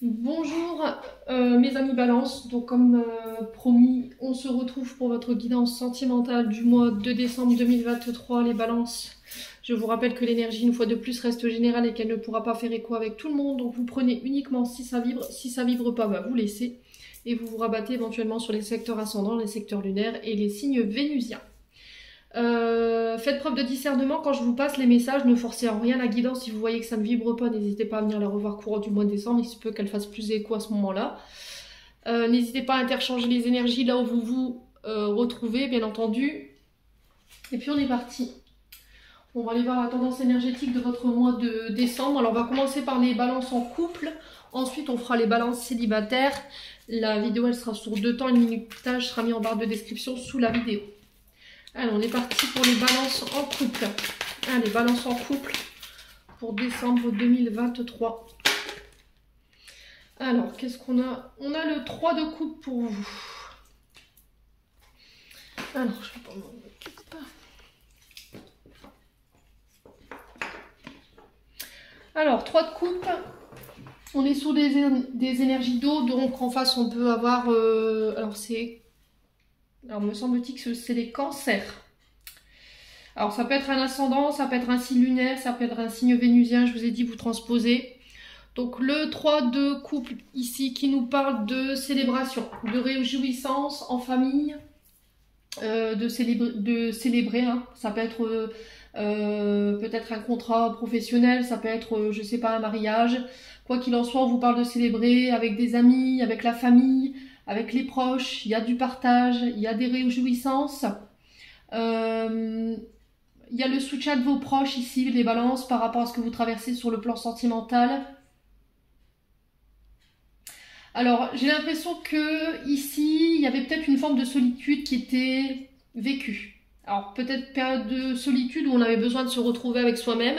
Bonjour mes amis Balance, donc comme promis, on se retrouve pour votre guidance sentimentale du mois de décembre 2023, les Balances. Je vous rappelle que l'énergie, une fois de plus, reste générale et qu'elle ne pourra pas faire écho avec tout le monde, donc vous prenez uniquement si ça vibre pas, bah, vous laissez, et vous vous rabattez éventuellement sur les secteurs ascendants, les secteurs lunaires et les signes vénusiens. Faites preuve de discernement quand je vous passe les messages, ne forcez en rien la guidance. Si vous voyez que ça ne vibre pas, n'hésitez pas à venir la revoir courant du mois de décembre, il se peut qu'elle fasse plus écho à ce moment-là. N'hésitez pas à interchanger les énergies là où vous vous retrouvez, bien entendu. Et puis on est parti. On va aller voir la tendance énergétique de votre mois de décembre. Alors on va commencer par les balances en couple, ensuite on fera les balances célibataires. La vidéo elle sera sur 2 temps, le minutage sera mis en barre de description sous la vidéo. Alors, on est parti pour les balances en couple. Allez, balances en couple pour décembre 2023. Alors, qu'est-ce qu'on a? On a le 3 de coupe pour vous. Alors, je vais pas m'en occuper. Alors, 3 de coupe. On est sur des énergies d'eau, donc en face, on peut avoir... Alors, me semble-t-il que c'est les cancers. Alors, ça peut être un ascendant, ça peut être un signe lunaire, ça peut être un signe vénusien, je vous ai dit, vous transposez. Donc, le 3 de couple ici qui nous parle de célébration, de réjouissance en famille, de célébrer. Hein. Ça peut être peut-être un contrat professionnel, ça peut être, je sais pas, un mariage. Quoi qu'il en soit, on vous parle de célébrer avec des amis, avec la famille, avec les proches. Il y a du partage, il y a des réjouissances. Il y a le soutien de vos proches ici, les balances, par rapport à ce que vous traversez sur le plan sentimental. Alors, j'ai l'impression que ici, il y avait peut-être une forme de solitude qui était vécue. Alors, peut-être période de solitude où on avait besoin de se retrouver avec soi-même,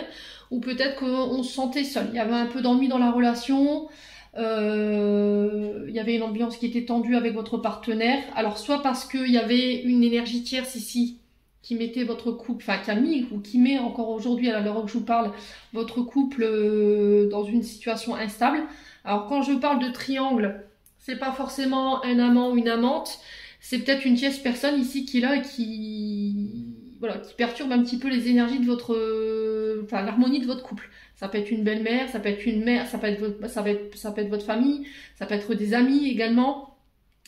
ou peut-être qu'on se sentait seul. Il y avait un peu d'ennui dans la relation, il y avait une ambiance qui était tendue avec votre partenaire. Alors, soit parce qu'il y avait une énergie tierce ici, qui mettait votre couple, enfin qui a mis ou qui met encore aujourd'hui à l'heure où je vous parle votre couple dans une situation instable. Alors quand je parle de triangle, c'est pas forcément un amant ou une amante, c'est peut-être une tierce personne ici qui est là et qui voilà, qui perturbe un petit peu les énergies de votre enfin l'harmonie de votre couple. Ça peut être une belle-mère, ça peut être une mère, ça peut être votre famille, ça peut être des amis également.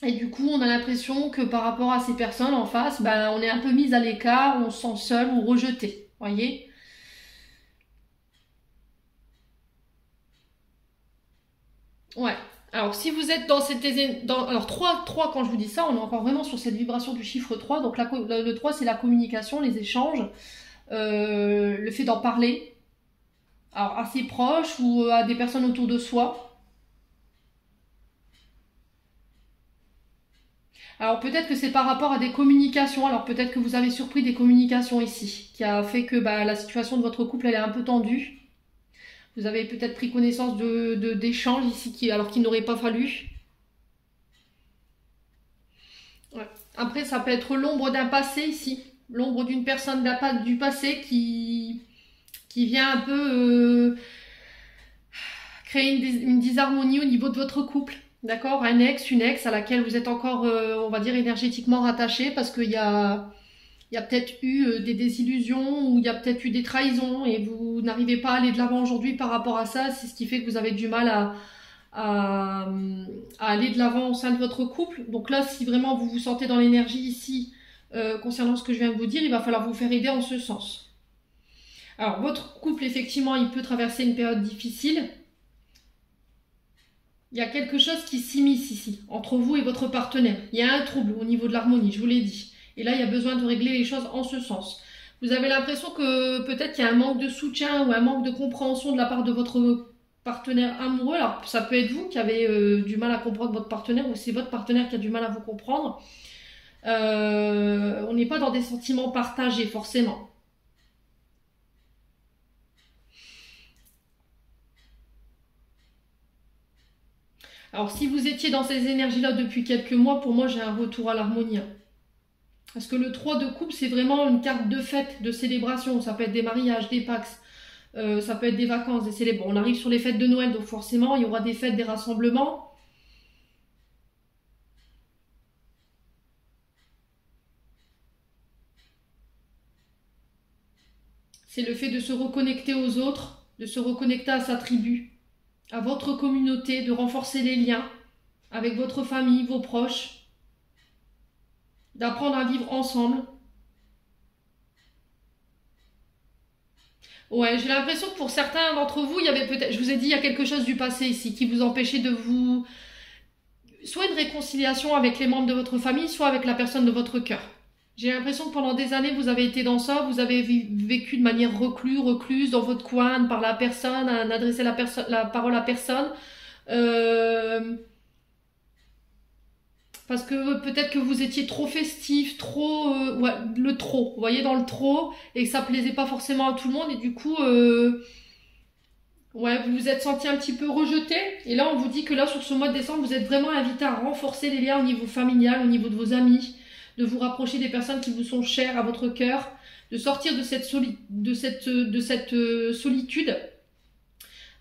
Et du coup, on a l'impression que par rapport à ces personnes en face, ben, on est un peu mis à l'écart, on se sent seul ou rejeté. Voyez? Ouais. Alors, si vous êtes dans cette... alors, 3 quand je vous dis ça, on est encore vraiment sur cette vibration du chiffre 3. Donc, le 3, c'est la communication, les échanges, le fait d'en parler. Alors, à ses proches ou à des personnes autour de soi. Alors peut-être que c'est par rapport à des communications, alors peut-être que vous avez surpris des communications ici, qui a fait que bah, la situation de votre couple elle est un peu tendue. Vous avez peut-être pris connaissance d'échanges ici alors qu'il n'aurait pas fallu. Ouais. Après ça peut être l'ombre d'un passé ici, l'ombre d'une personne du passé qui vient un peu créer une disharmonie au niveau de votre couple. D'accord? Un ex, une ex à laquelle vous êtes encore, on va dire, énergétiquement rattaché parce il y a peut-être eu des désillusions ou il y a peut-être eu des trahisons et vous n'arrivez pas à aller de l'avant aujourd'hui par rapport à ça. C'est ce qui fait que vous avez du mal à, à aller de l'avant au sein de votre couple. Donc là, si vraiment vous vous sentez dans l'énergie ici concernant ce que je viens de vous dire, il va falloir vous faire aider en ce sens. Alors, votre couple, effectivement, il peut traverser une période difficile. Il y a quelque chose qui s'immisce ici, entre vous et votre partenaire. Il y a un trouble au niveau de l'harmonie, je vous l'ai dit. Et là, il y a besoin de régler les choses en ce sens. Vous avez l'impression que peut-être qu'il y a un manque de soutien ou un manque de compréhension de la part de votre partenaire amoureux. Alors, ça peut être vous qui avez du mal à comprendre votre partenaire ou c'est votre partenaire qui a du mal à vous comprendre. On n'est pas dans des sentiments partagés, forcément. Alors, si vous étiez dans ces énergies-là depuis quelques mois, pour moi, j'ai un retour à l'harmonie. Parce que le 3 de coupe, c'est vraiment une carte de fête, de célébration. Ça peut être des mariages, des pax. Ça peut être des vacances, des célébrations. On arrive sur les fêtes de Noël, donc forcément, il y aura des fêtes, des rassemblements. C'est le fait de se reconnecter aux autres, de se reconnecter à sa tribu, à votre communauté, de renforcer les liens avec votre famille, vos proches, d'apprendre à vivre ensemble. Ouais, j'ai l'impression que pour certains d'entre vous, il y avait peut-être, je vous ai dit, il y a quelque chose du passé ici qui vous empêchait de vous... Soit une réconciliation avec les membres de votre famille, soit avec la personne de votre cœur. J'ai l'impression que pendant des années, vous avez été dans ça, vous avez vécu de manière recluse dans votre coin, à ne parler à personne, à n'adresser la parole à personne. Parce que peut-être que vous étiez trop festif, trop... ouais, le trop, vous voyez, dans le trop, et que ça plaisait pas forcément à tout le monde, et du coup... ouais, vous vous êtes senti un petit peu rejeté, et là on vous dit que là sur ce mois de décembre, vous êtes vraiment invité à renforcer les liens au niveau familial, au niveau de vos amis, de vous rapprocher des personnes qui vous sont chères à votre cœur, de sortir de cette solitude.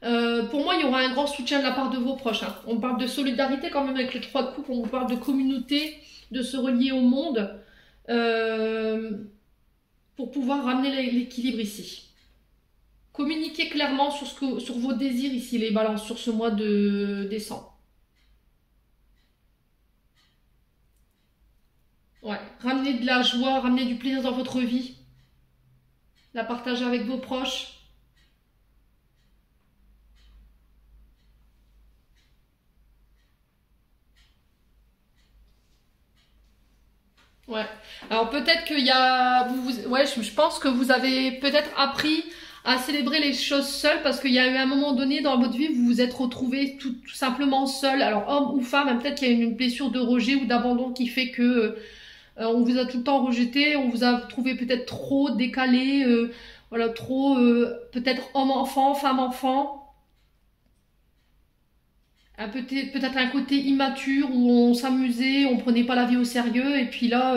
Pour moi, il y aura un grand soutien de la part de vos proches. Hein. On parle de solidarité quand même avec les 3 de coupe, on parle de communauté, de se relier au monde, pour pouvoir ramener l'équilibre ici. Communiquez clairement sur vos désirs ici, les balances, sur ce mois de décembre. Ouais, ramenez de la joie, ramenez du plaisir dans votre vie. La partager avec vos proches. Ouais. Alors peut-être qu'il y a... ouais, je pense que vous avez peut-être appris à célébrer les choses seules parce qu'il y a eu un moment donné dans votre vie où vous vous êtes retrouvé tout simplement seul. Alors homme ou femme, hein, peut-être qu'il y a eu une blessure de rejet ou d'abandon qui fait que on vous a tout le temps rejeté, on vous a trouvé peut-être trop décalé, voilà, trop peut-être homme-enfant, femme-enfant. Peut-être un côté immature où on s'amusait, on prenait pas la vie au sérieux et puis là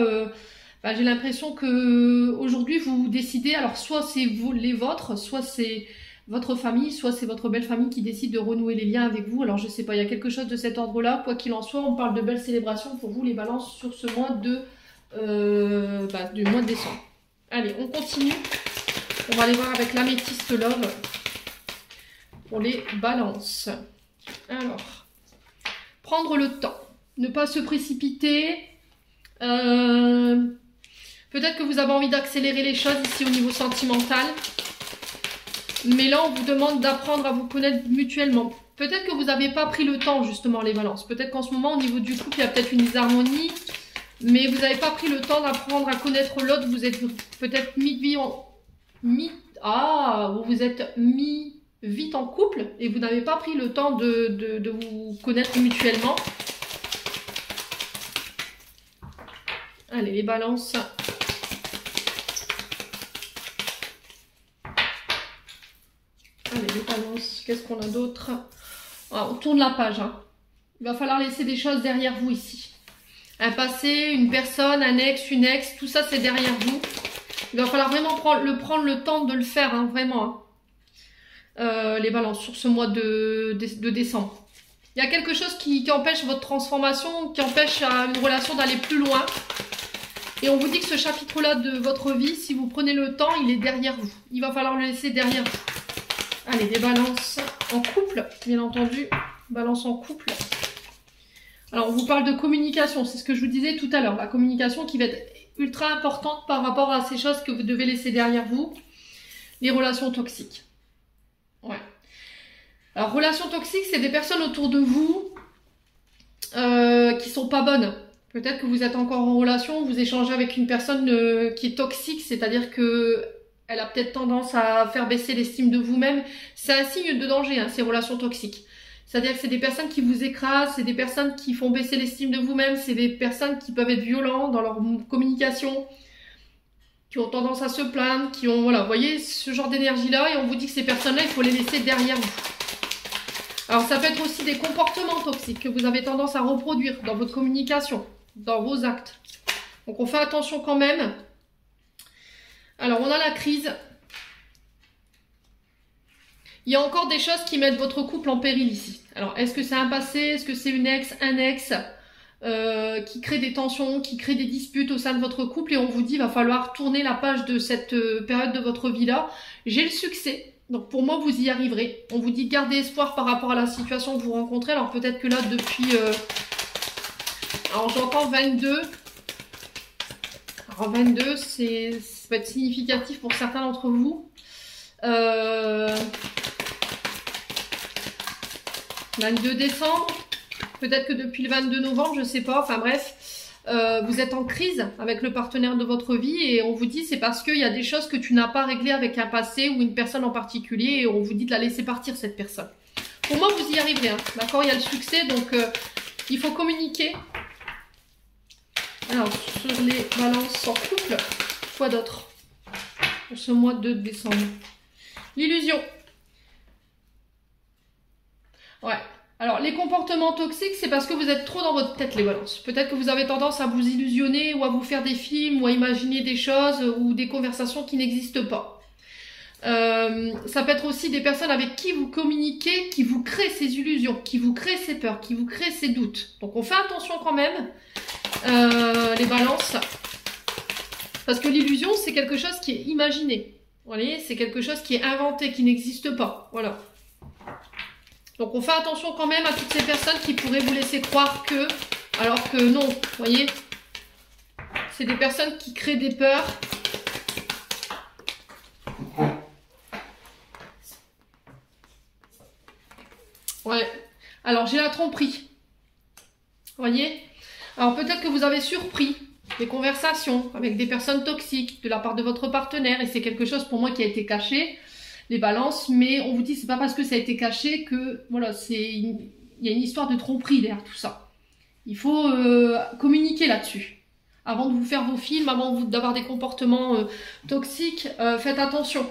bah, j'ai l'impression que aujourd'hui vous décidez, alors soit c'est vous les vôtres, soit c'est votre famille, soit c'est votre belle famille qui décide de renouer les liens avec vous. Alors je sais pas, il y a quelque chose de cet ordre-là, quoi qu'il en soit, on parle de belles célébrations pour vous les balances sur ce mois du mois de décembre. Allez, on continue. On va aller voir avec l'améthyste love pour les balances. Alors, prendre le temps, ne pas se précipiter. Peut-être que vous avez envie d'accélérer les choses ici au niveau sentimental. Mais là, on vous demande d'apprendre à vous connaître mutuellement. Peut-être que vous n'avez pas pris le temps, justement, les balances. Peut-être qu'en ce moment, au niveau du couple, il y a peut-être une disharmonie. Mais vous n'avez pas pris le temps d'apprendre à connaître l'autre. Vous êtes peut-être vous vous êtes mis vite en couple et vous n'avez pas pris le temps de vous connaître mutuellement. Allez, les balances. Allez, les balances. Qu'est-ce qu'on a d'autre? On tourne la page. Hein. Il va falloir laisser des choses derrière vous ici. Un passé, une personne, un ex, une ex, tout ça c'est derrière vous. Il va falloir vraiment prendre le temps de le faire, hein, vraiment. Hein. Les balances sur ce mois de décembre. Il y a quelque chose qui empêche votre transformation, qui empêche une relation d'aller plus loin. Et on vous dit que ce chapitre-là de votre vie, si vous prenez le temps, il est derrière vous. Il va falloir le laisser derrière vous. Allez, des balances en couple, bien entendu. Balance en couple. Alors, on vous parle de communication, c'est ce que je vous disais tout à l'heure. La communication qui va être ultra importante par rapport à ces choses que vous devez laisser derrière vous. Les relations toxiques. Ouais. Alors, relations toxiques, c'est des personnes autour de vous qui sont pas bonnes. Peut-être que vous êtes encore en relation, vous échangez avec une personne qui est toxique, c'est-à-dire que elle a peut-être tendance à faire baisser l'estime de vous-même. C'est un signe de danger, hein, ces relations toxiques. C'est-à-dire que c'est des personnes qui vous écrasent, c'est des personnes qui font baisser l'estime de vous-même, c'est des personnes qui peuvent être violentes dans leur communication, qui ont tendance à se plaindre, qui ont, voilà, vous voyez, ce genre d'énergie-là, et on vous dit que ces personnes-là, il faut les laisser derrière vous. Alors, ça peut être aussi des comportements toxiques que vous avez tendance à reproduire dans votre communication, dans vos actes. Donc, on fait attention quand même. Alors, on a la crise. Il y a encore des choses qui mettent votre couple en péril ici. Alors, est-ce que c'est un passé? Est-ce que c'est une ex, un ex qui crée des tensions, qui crée des disputes au sein de votre couple et on vous dit, va falloir tourner la page de cette période de votre vie-là. J'ai le succès. Donc, pour moi, vous y arriverez. On vous dit, gardez espoir par rapport à la situation que vous rencontrez. Alors, peut-être que là, depuis... Alors, j'entends 22. Alors, 22, ça peut être significatif pour certains d'entre vous. 22 décembre, peut-être que depuis le 22 novembre, je sais pas, enfin bref, vous êtes en crise avec le partenaire de votre vie et on vous dit c'est parce qu'il y a des choses que tu n'as pas réglées avec un passé ou une personne en particulier et on vous dit de la laisser partir cette personne. Pour moi, vous y arriverez, hein, d'accord, il y a le succès, donc il faut communiquer. Alors, sur les balances en couple, quoi d'autre pour ce mois de décembre? L'illusion. Ouais. Alors, les comportements toxiques, c'est parce que vous êtes trop dans votre tête, les balances. Peut-être que vous avez tendance à vous illusionner ou à vous faire des films ou à imaginer des choses ou des conversations qui n'existent pas. Ça peut être aussi des personnes avec qui vous communiquez, qui vous créent ces illusions, qui vous créent ces peurs, qui vous créent ces doutes. Donc, on fait attention quand même, les balances. Parce que l'illusion, c'est quelque chose qui est imaginé. Vous voyez, c'est quelque chose qui est inventé, qui n'existe pas. Voilà. Donc, on fait attention quand même à toutes ces personnes qui pourraient vous laisser croire que, alors que non, vous voyez. C'est des personnes qui créent des peurs. Ouais. Alors, j'ai la tromperie. Vous voyez. Alors, peut-être que vous avez surpris des conversations avec des personnes toxiques de la part de votre partenaire et c'est quelque chose pour moi qui a été caché. Les balances, mais on vous dit c'est pas parce que ça a été caché que voilà, il y a une histoire de tromperie derrière tout ça. Il faut communiquer là-dessus. Avant de vous faire vos films, avant d'avoir des comportements toxiques, faites attention.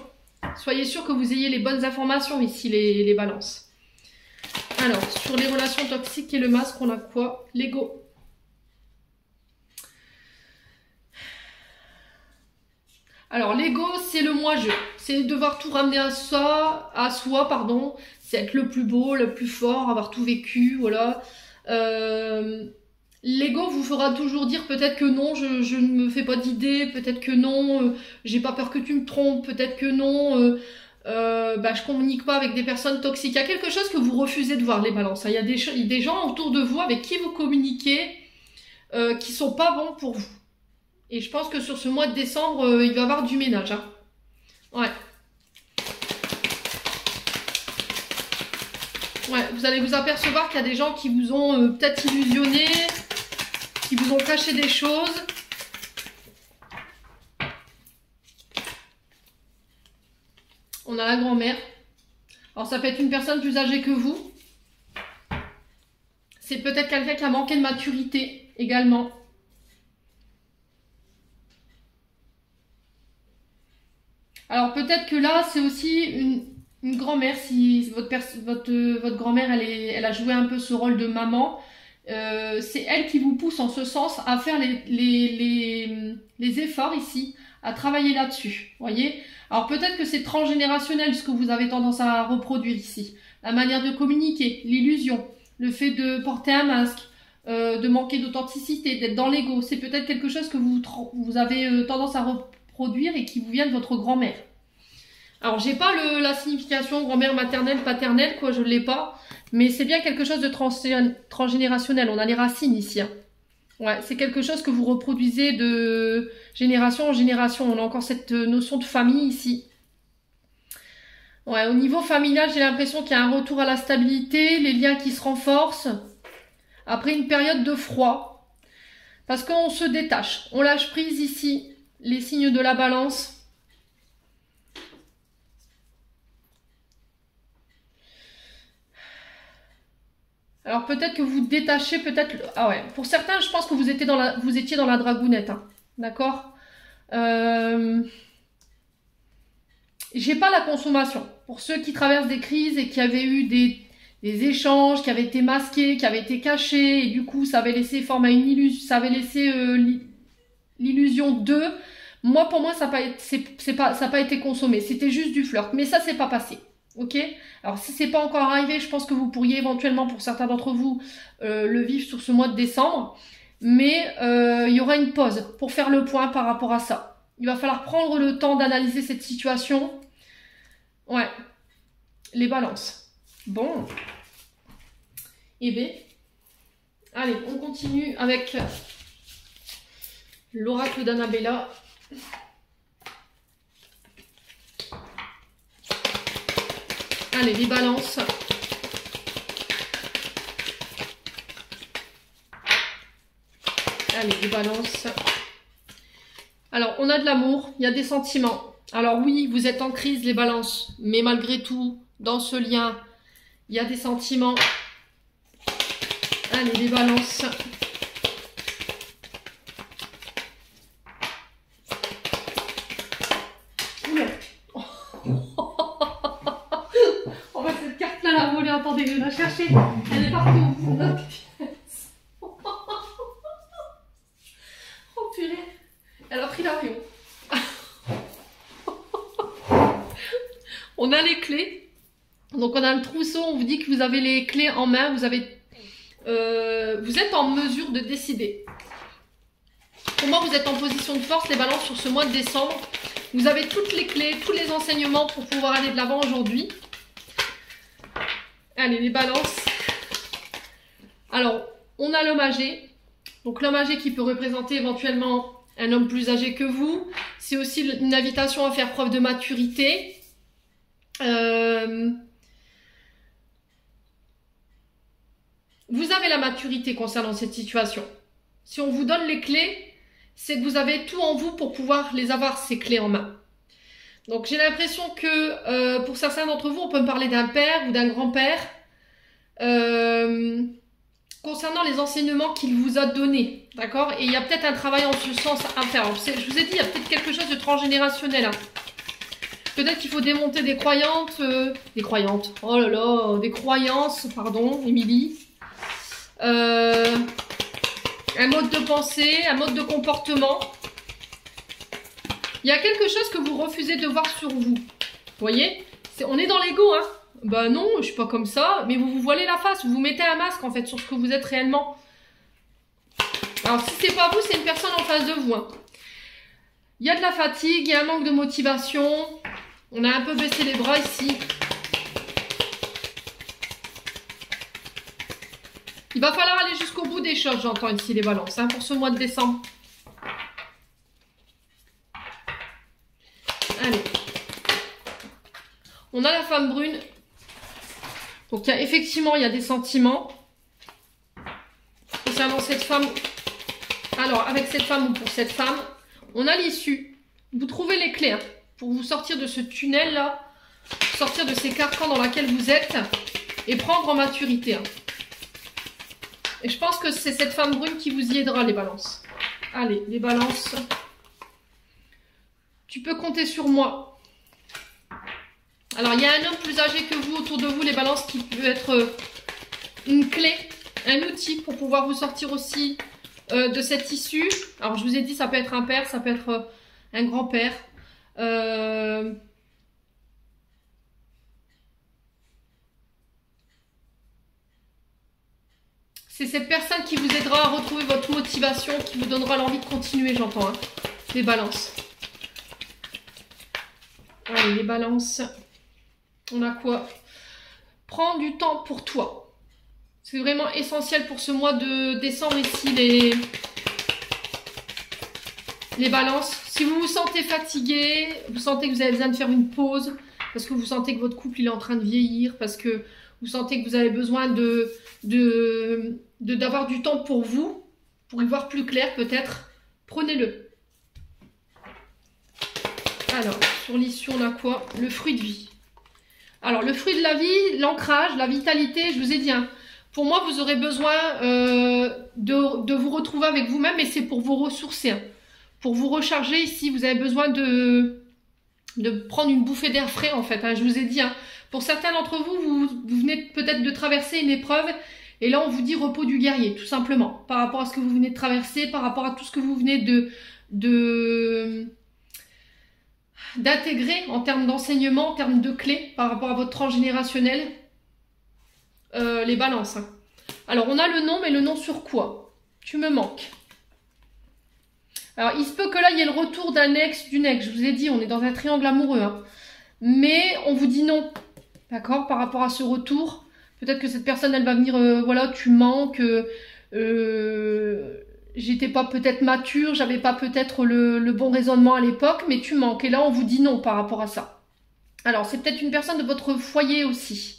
Soyez sûr que vous ayez les bonnes informations ici, les balances. Alors, sur les relations toxiques et le masque, on a quoi? L'ego. Alors, l'ego, c'est le moi-je. C'est devoir tout ramener à soi, pardon. C'est être le plus beau, le plus fort, avoir tout vécu, voilà. L'ego vous fera toujours dire peut-être que non, je ne me fais pas d'idée, peut-être que non, j'ai pas peur que tu me trompes, peut-être que non, je communique pas avec des personnes toxiques. Il y a quelque chose que vous refusez de voir, les balances. Il y a des gens autour de vous avec qui vous communiquez qui sont pas bons pour vous. Et je pense que sur ce mois de décembre, il va y avoir du ménage. Hein. Ouais. Ouais, vous allez vous apercevoir qu'il y a des gens qui vous ont peut-être illusionné, qui vous ont caché des choses. On a la grand-mère. Alors ça peut être une personne plus âgée que vous. C'est peut-être quelqu'un qui a manqué de maturité également. Alors peut-être que là, c'est aussi une grand-mère, si votre grand-mère, elle a joué un peu ce rôle de maman, c'est elle qui vous pousse en ce sens à faire les efforts ici, à travailler là-dessus, voyez. Alors peut-être que c'est transgénérationnel ce que vous avez tendance à reproduire ici. La manière de communiquer, l'illusion, le fait de porter un masque, de manquer d'authenticité, d'être dans l'ego, c'est peut-être quelque chose que vous avez tendance à reproduire et qui vous vient de votre grand-mère. Alors, j'ai pas la signification grand-mère maternelle, paternelle, quoi, je l'ai pas. Mais c'est bien quelque chose de transgénérationnel. On a les racines ici. Hein. Ouais, c'est quelque chose que vous reproduisez de génération en génération. On a encore cette notion de famille ici. Ouais, au niveau familial, j'ai l'impression qu'il y a un retour à la stabilité, les liens qui se renforcent. Après une période de froid. Parce qu'on se détache. On lâche prise ici. Les signes de la balance. Alors peut-être que vous détachez, peut-être... Ah ouais, pour certains, je pense que vous étiez dans la dragounette. Hein. D'accord. J'ai pas la consommation. Pour ceux qui traversent des crises et qui avaient eu des échanges, qui avaient été masqués, qui avaient été cachés, et du coup, ça avait laissé forme à une illusion, ça avait laissé... l'illusion d'eux. Moi, pour moi, ça n'a pas été consommé. C'était juste du flirt. Mais ça, c'est pas passé. Ok? Alors si c'est pas encore arrivé, je pense que vous pourriez éventuellement, pour certains d'entre vous, le vivre sur ce mois de décembre. Mais il y aura une pause pour faire le point par rapport à ça. Il va falloir prendre le temps d'analyser cette situation. Ouais, les balances. Bon. Eh bien, allez, on continue avec l'oracle d'Annabella. Allez, les balances. Allez, les balances. Alors, on a de l'amour, il y a des sentiments. Alors oui, vous êtes en crise, les balances. Mais malgré tout, dans ce lien, il y a des sentiments. Allez, les balances. Oula. On va cette carte-là la voler. Attendez, je vais la chercher. Elle est partout. Oh purée. Elle a pris l'avion. On a les clés. Donc on a le trousseau. On vous dit que vous avez les clés en main. Vous êtes en mesure de décider. Pour moi, vous êtes en position de force, les balances, sur ce mois de décembre. Vous avez toutes les clés, tous les enseignements pour pouvoir aller de l'avant aujourd'hui. Allez, les balances. Alors, on a l'homme âgé. Donc l'homme âgé qui peut représenter éventuellement un homme plus âgé que vous. C'est aussi une invitation à faire preuve de maturité. Vous avez la maturité concernant cette situation. Si on vous donne les clés, c'est que vous avez tout en vous pour pouvoir les avoir, ces clés en main. Donc j'ai l'impression que pour certains d'entre vous, on peut me parler d'un père ou d'un grand-père concernant les enseignements qu'il vous a donnés. D'accord? Et il y a peut-être un travail en ce sens à faire. Alors, je vous ai dit, il y a peut-être quelque chose de transgénérationnel. Hein. Peut-être qu'il faut démonter des croyances. Oh là là, des croyances, pardon, Émilie. Un mode de pensée, un mode de comportement. Il y a quelque chose que vous refusez de voir sur vous. Vous voyez? On est dans l'ego, hein. Ben non, je suis pas comme ça. Mais vous vous voilez la face, vous mettez un masque en fait sur ce que vous êtes réellement. Alors si c'est pas vous, c'est une personne en face de vous. Hein. Il y a de la fatigue, il y a un manque de motivation. On a un peu baissé les bras ici. Il va falloir aller jusqu'au bout des choses, j'entends ici les balances, hein, pour ce mois de décembre. Allez. On a la femme brune. Donc effectivement, il y a des sentiments. Concernant cette femme. Alors, avec cette femme ou pour cette femme, on a l'issue. Vous trouvez les clés hein, pour vous sortir de ce tunnel-là, sortir de ces carcans dans lesquels vous êtes et prendre en maturité. Hein. Et je pense que c'est cette femme brune qui vous y aidera, les balances. Allez, les balances. Tu peux compter sur moi. Alors, il y a un homme plus âgé que vous autour de vous, les balances, qui peut être une clé, un outil pour pouvoir vous sortir aussi de cette issue. Alors, je vous ai dit, ça peut être un père, ça peut être un grand-père. C'est cette personne qui vous aidera à retrouver votre motivation, qui vous donnera l'envie de continuer, j'entends, hein, les balances. Allez, les balances. On a quoi? Prends du temps pour toi. C'est vraiment essentiel pour ce mois de décembre ici, les balances. Si vous vous sentez fatigué, vous sentez que vous avez besoin de faire une pause, parce que vous sentez que votre couple il est en train de vieillir, parce que vous sentez que vous avez besoin d'avoir du temps pour vous, pour y voir plus clair peut-être, prenez-le. Alors, sur l'issue, on a quoi? Le fruit de vie. Alors, le fruit de la vie, l'ancrage, la vitalité, je vous ai dit, hein, pour moi, vous aurez besoin de vous retrouver avec vous-même et c'est pour vous ressourcer. Hein. Pour vous recharger ici, vous avez besoin de prendre une bouffée d'air frais, en fait. Hein, je vous ai dit, hein, pour certains d'entre vous, vous venez peut-être de traverser une épreuve et là, on vous dit repos du guerrier, tout simplement. Par rapport à ce que vous venez de traverser, par rapport à tout ce que vous venez d'intégrer en termes d'enseignement, en termes de clés par rapport à votre transgénérationnel, les balances. Hein. Alors, on a le nom, mais le nom sur quoi? Tu me manques. Alors, il se peut que là, il y ait le retour d'un ex, d'une ex. Je vous ai dit, on est dans un triangle amoureux. Hein. Mais on vous dit non. D'accord? Par rapport à ce retour. Peut-être que cette personne, elle va venir, voilà, tu manques. J'étais pas peut-être mature, j'avais pas peut-être le bon raisonnement à l'époque, mais tu manques. Et là, on vous dit non par rapport à ça. Alors, c'est peut-être une personne de votre foyer aussi.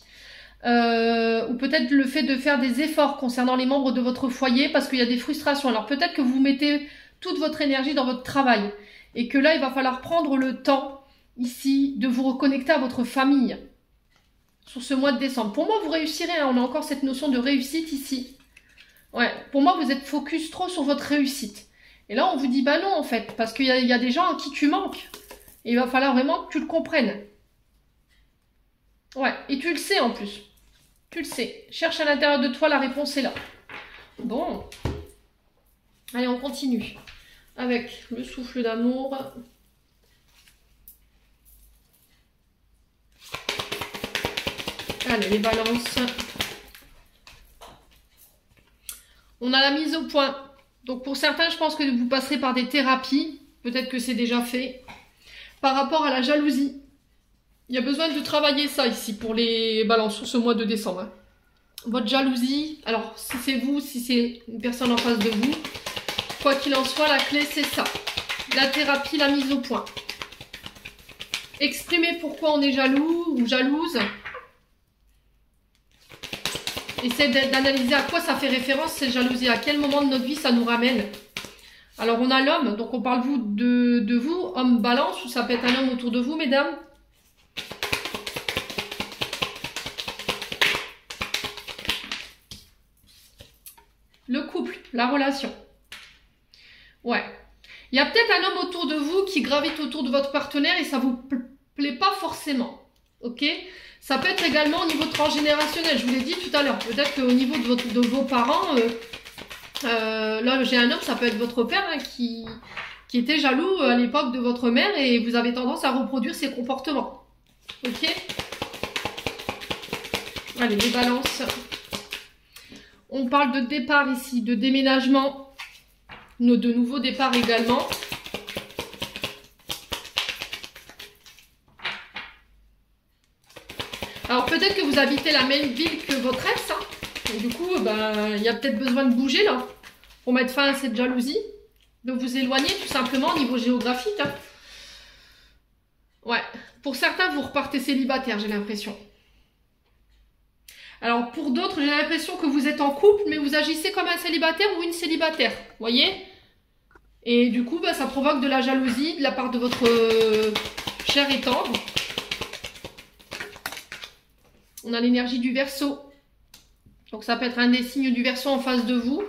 Ou peut-être le fait de faire des efforts concernant les membres de votre foyer parce qu'il y a des frustrations. Alors, peut-être que vous mettez toute votre énergie dans votre travail et que là, il va falloir prendre le temps ici de vous reconnecter à votre famille sur ce mois de décembre. Pour moi, vous réussirez. Hein, on a encore cette notion de réussite ici. Ouais, pour moi, vous êtes focus trop sur votre réussite. Et là, on vous dit, bah non, en fait, parce qu'il y a des gens à qui tu manques. Et il va falloir vraiment que tu le comprennes. Ouais, et tu le sais en plus. Tu le sais. Cherche à l'intérieur de toi, la réponse est là. Bon. Allez, on continue. Avec le souffle d'amour. Allez, les balances. On a la mise au point. Donc pour certains, je pense que vous passerez par des thérapies. Peut-être que c'est déjà fait. Par rapport à la jalousie. Il y a besoin de travailler ça ici pour les balances sur ce mois de décembre. Hein. Votre jalousie, alors si c'est vous, si c'est une personne en face de vous, quoi qu'il en soit, la clé c'est ça. La thérapie, la mise au point. Exprimez pourquoi on est jaloux ou jalouse. Essayez d'analyser à quoi ça fait référence cette jalousie, à quel moment de notre vie ça nous ramène. Alors on a l'homme, donc on parle de vous, homme balance, ou ça peut être un homme autour de vous, mesdames. Le couple, la relation. Ouais. Il y a peut-être un homme autour de vous qui gravite autour de votre partenaire et ça vous plaît pas forcément. Ok? Ça peut être également au niveau transgénérationnel, je vous l'ai dit tout à l'heure. Peut-être qu'au niveau de vos parents, là j'ai un homme, ça peut être votre père hein, qui était jaloux à l'époque de votre mère et vous avez tendance à reproduire ses comportements. Ok? Allez, les balances. On parle de départ ici, de déménagement, de nouveaux départs également. Alors peut-être que vous habitez la même ville que votre ex, hein. Et du coup, ben, il y a peut-être besoin de bouger là, pour mettre fin à cette jalousie, de vous éloigner tout simplement au niveau géographique. Hein. Ouais, pour certains, vous repartez célibataire, j'ai l'impression. Alors pour d'autres, j'ai l'impression que vous êtes en couple, mais vous agissez comme un célibataire ou une célibataire, voyez? Et du coup, bah, ça provoque de la jalousie de la part de votre cher et tendre. On a l'énergie du Verseau. Donc ça peut être un des signes du Verseau en face de vous.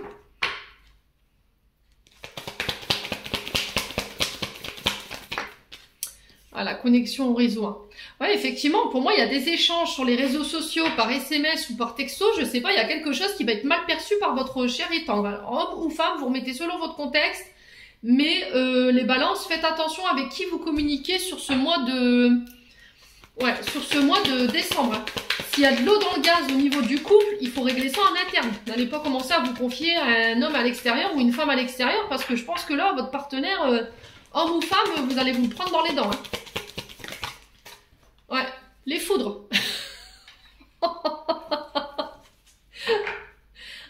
Voilà, connexion au réseau. Hein. Ouais, effectivement, pour moi, il y a des échanges sur les réseaux sociaux, par SMS ou par texto. Je sais pas, il y a quelque chose qui va être mal perçu par votre cher et tendre. Alors, homme ou femme, vous remettez selon votre contexte. Mais les balances, faites attention avec qui vous communiquez sur ce mois de... Ouais, sur ce mois de décembre. Hein. S'il y a de l'eau dans le gaz au niveau du couple, il faut régler ça en interne. N'allez pas commencer à vous confier à un homme à l'extérieur ou une femme à l'extérieur parce que je pense que là, votre partenaire, homme ou femme, vous allez vous le prendre dans les dents. Hein. Ouais, les foudres.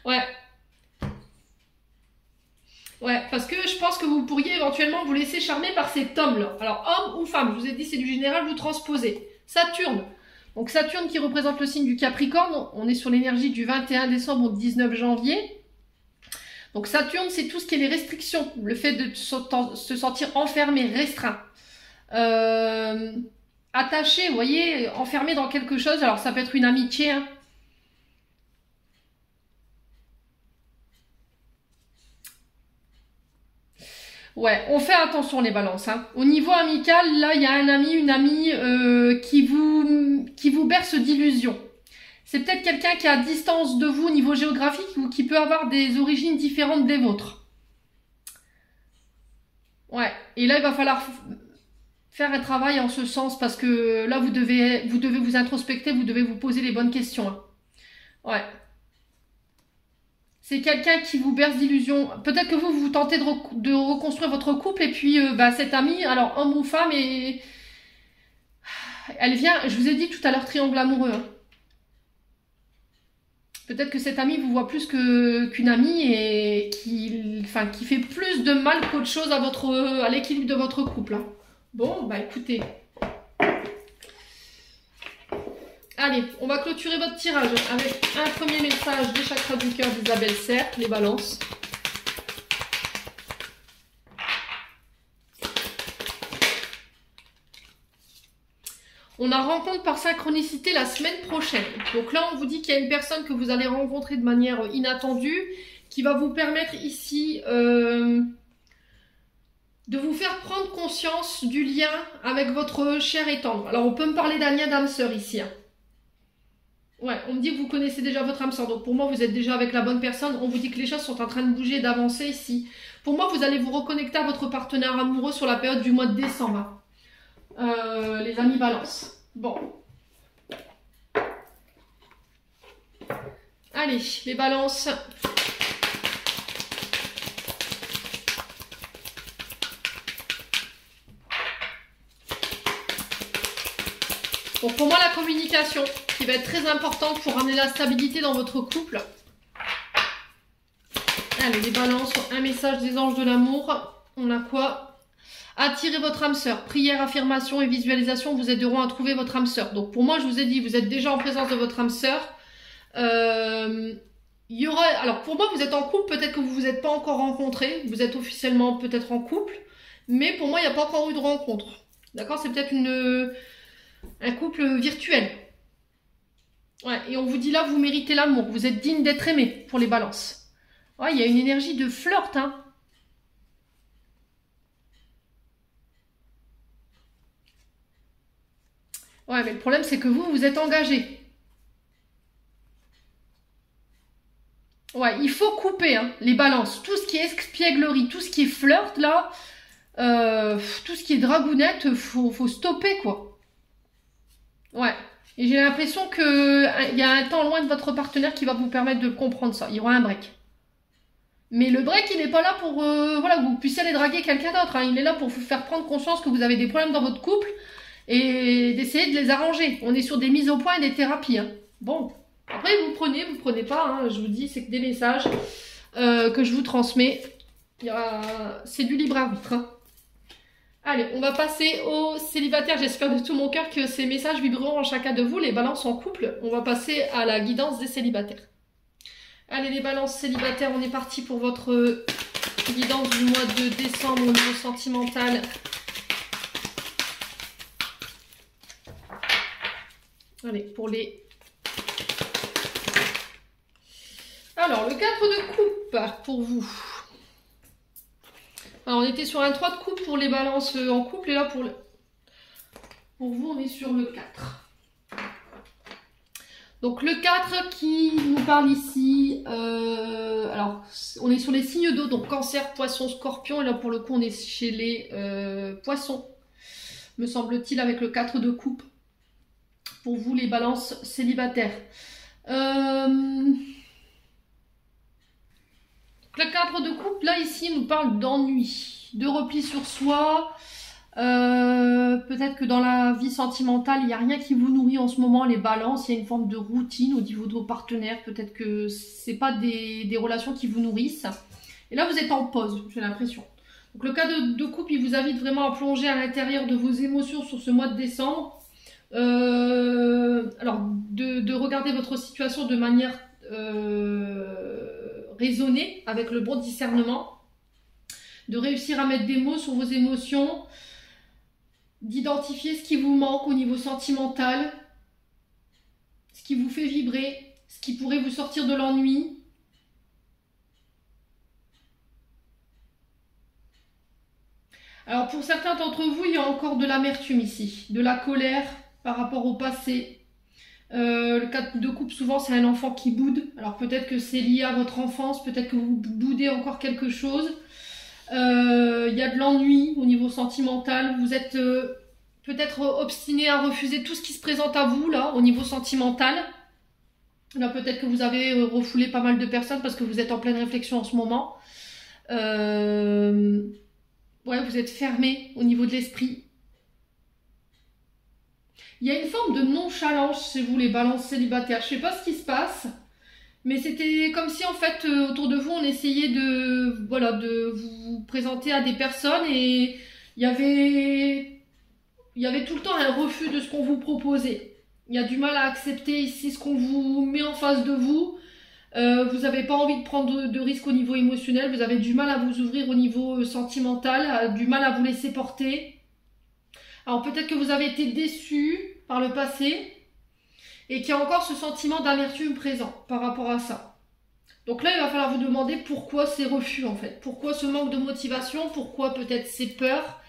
Ouais. Ouais, parce que je pense que vous pourriez éventuellement vous laisser charmer par cet homme-là. Alors, homme ou femme, je vous ai dit, c'est du général, vous transposez. Saturne. Donc, Saturne qui représente le signe du Capricorne. On est sur l'énergie du 21 décembre au 19 janvier. Donc, Saturne, c'est tout ce qui est les restrictions. Le fait de se sentir enfermé, restreint. Attaché, vous voyez, enfermé dans quelque chose. Alors, ça peut être une amitié, hein. Ouais, on fait attention les balances. Hein. Au niveau amical, là, il y a un ami, une amie qui vous berce d'illusions. C'est peut-être quelqu'un qui est à distance de vous au niveau géographique ou qui peut avoir des origines différentes des vôtres. Ouais, et là, il va falloir faire un travail en ce sens parce que là, vous devez vous introspecter, vous devez vous poser les bonnes questions. Hein. Ouais. C'est quelqu'un qui vous berce d'illusions. Peut-être que vous tentez de reconstruire votre couple et puis cette amie, alors homme ou femme, elle vient, je vous ai dit tout à l'heure, triangle amoureux. Hein. Peut-être que cette amie vous voit plus qu'une amie et qui fait plus de mal qu'autre chose à l'équilibre de votre couple. Hein. Bon, bah écoutez. Allez, on va clôturer votre tirage avec un premier message des chakras du cœur d'Isabelle Serre, les balances. On a rencontre par synchronicité la semaine prochaine. Donc là, on vous dit qu'il y a une personne que vous allez rencontrer de manière inattendue qui va vous permettre ici de vous faire prendre conscience du lien avec votre cher et tendre. Alors, on peut me parler d'un lien d'âme sœur ici. Hein. Ouais, on me dit que vous connaissez déjà votre âme sœur. Donc pour moi, vous êtes déjà avec la bonne personne. On vous dit que les choses sont en train de bouger, d'avancer ici. Pour moi, vous allez vous reconnecter à votre partenaire amoureux sur la période du mois de décembre. Les amis balance. Bon. Allez, les balances. Donc pour moi, la communication qui va être très importante pour amener la stabilité dans votre couple. Allez, les balances, un message des anges de l'amour. On a quoi ? Attirez votre âme sœur. Prière, affirmation et visualisation vous aideront à trouver votre âme sœur. Donc pour moi, je vous ai dit, vous êtes déjà en présence de votre âme sœur. Alors pour moi, vous êtes en couple, peut-être que vous ne vous êtes pas encore rencontrés. Vous êtes officiellement peut-être en couple. Mais pour moi, il n'y a pas encore eu de rencontre. D'accord? C'est peut-être un couple virtuel. Ouais, et on vous dit là, vous méritez l'amour. Vous êtes digne d'être aimé pour les balances. Ouais, il y a une énergie de flirt, hein. Ouais, mais le problème, c'est que vous êtes engagé. Ouais, il faut couper hein, les balances. Tout ce qui est espièglerie, tout ce qui est flirt, là, tout ce qui est dragounette, faut stopper, quoi. Ouais. Et j'ai l'impression qu'il y a un temps loin de votre partenaire qui va vous permettre de comprendre ça. Il y aura un break. Mais le break, il n'est pas là pour voilà, que vous puissiez aller draguer quelqu'un d'autre. Hein. Il est là pour vous faire prendre conscience que vous avez des problèmes dans votre couple et d'essayer de les arranger. On est sur des mises au point et des thérapies. Hein. Bon, après vous prenez pas. Hein. Je vous dis, c'est que des messages que je vous transmets. C'est du libre arbitre. Hein. Allez, on va passer aux célibataires. J'espère de tout mon cœur que ces messages vibreront en chacun de vous, les balances en couple. On va passer à la guidance des célibataires. Allez, les balances célibataires, on est parti pour votre guidance du mois de décembre au niveau sentimental. Allez, pour les... Alors, le 4 de coupe pour vous. Alors, on était sur un 3 de coupe pour les balances en couple. Et là, pour vous, on est sur le 4. Donc, le 4 qui nous parle ici. Alors, on est sur les signes d'eau. Donc, cancer, poisson, scorpion. Et là, pour le coup, on est chez les poissons. Me semble-t-il, avec le 4 de coupe. Pour vous, les balances célibataires. Le 4 de coupe, là, ici, nous parle d'ennui, de repli sur soi. Peut-être que dans la vie sentimentale, il n'y a rien qui vous nourrit en ce moment, les balances. Il y a une forme de routine au niveau de vos partenaires. Peut-être que c'est pas des relations qui vous nourrissent. Et là, vous êtes en pause, j'ai l'impression. Donc, le cas de couple, il vous invite vraiment à plonger à l'intérieur de vos émotions sur ce mois de décembre. Alors, de regarder votre situation de manière... raisonner avec le bon discernement, de réussir à mettre des mots sur vos émotions, d'identifier ce qui vous manque au niveau sentimental, ce qui vous fait vibrer, ce qui pourrait vous sortir de l'ennui. Alors pour certains d'entre vous, il y a encore de l'amertume ici, de la colère par rapport au passé. Le cas de couple, souvent, c'est un enfant qui boude. Alors peut-être que c'est lié à votre enfance, peut-être que vous boudez encore quelque chose. Il y a de l'ennui au niveau sentimental. Vous êtes peut-être obstiné à refuser tout ce qui se présente à vous, là, au niveau sentimental. Là, peut-être que vous avez refoulé pas mal de personnes parce que vous êtes en pleine réflexion en ce moment. Ouais, vous êtes fermé au niveau de l'esprit. Il y a une forme de nonchalance chez vous, les balances célibataires. Je sais pas ce qui se passe, mais c'était comme si, en fait, autour de vous, on essayait de, voilà, de vous présenter à des personnes et il y avait tout le temps un refus de ce qu'on vous proposait. Il y a du mal à accepter ici ce qu'on vous met en face de vous. Vous n'avez pas envie de prendre de risques au niveau émotionnel. Vous avez du mal à vous ouvrir au niveau sentimental, du mal à vous laisser porter. Alors peut-être que vous avez été déçu par le passé et qu'il y a encore ce sentiment d'amertume présent par rapport à ça. Donc là, il va falloir vous demander pourquoi ces refus en fait. Pourquoi ce manque de motivation, pourquoi peut-être ces peurs.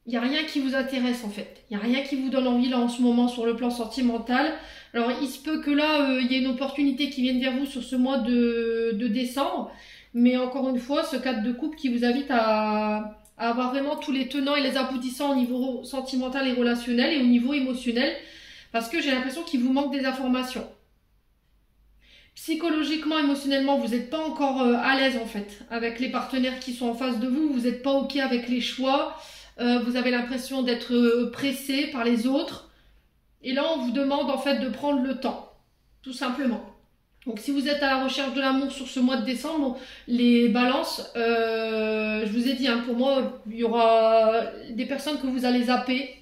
Il n'y a rien qui vous intéresse en fait. Il n'y a rien qui vous donne envie là en ce moment sur le plan sentimental. Alors il se peut que là, il y ait une opportunité qui vienne vers vous sur ce mois de décembre. Mais encore une fois, ce cadre de couple qui vous invite à avoir vraiment tous les tenants et les aboutissants au niveau sentimental et relationnel et au niveau émotionnel. Parce que j'ai l'impression qu'il vous manque des informations. Psychologiquement, émotionnellement, vous n'êtes pas encore à l'aise en fait avec les partenaires qui sont en face de vous. Vous n'êtes pas OK avec les choix. Vous avez l'impression d'être pressé par les autres. Et là, on vous demande en fait de prendre le temps, tout simplement. Donc si vous êtes à la recherche de l'amour sur ce mois de décembre, les balances, je vous ai dit, hein, pour moi, il y aura des personnes que vous allez zapper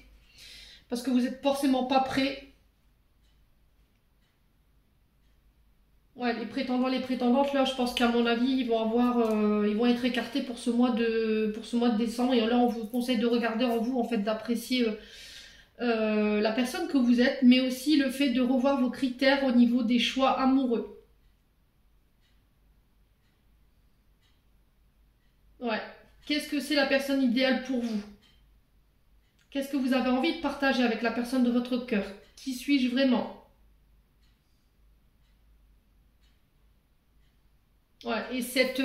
parce que vous n'êtes forcément pas prêts. Ouais, les prétendants, les prétendantes, là, je pense qu'à mon avis, ils vont être écartés pour ce mois de décembre. Et là, on vous conseille de regarder en vous, en fait, d'apprécier la personne que vous êtes, mais aussi le fait de revoir vos critères au niveau des choix amoureux. Ouais. Qu'est-ce que c'est la personne idéale pour vous? Qu'est-ce que vous avez envie de partager avec la personne de votre cœur? Qui suis-je vraiment? Ouais, et cette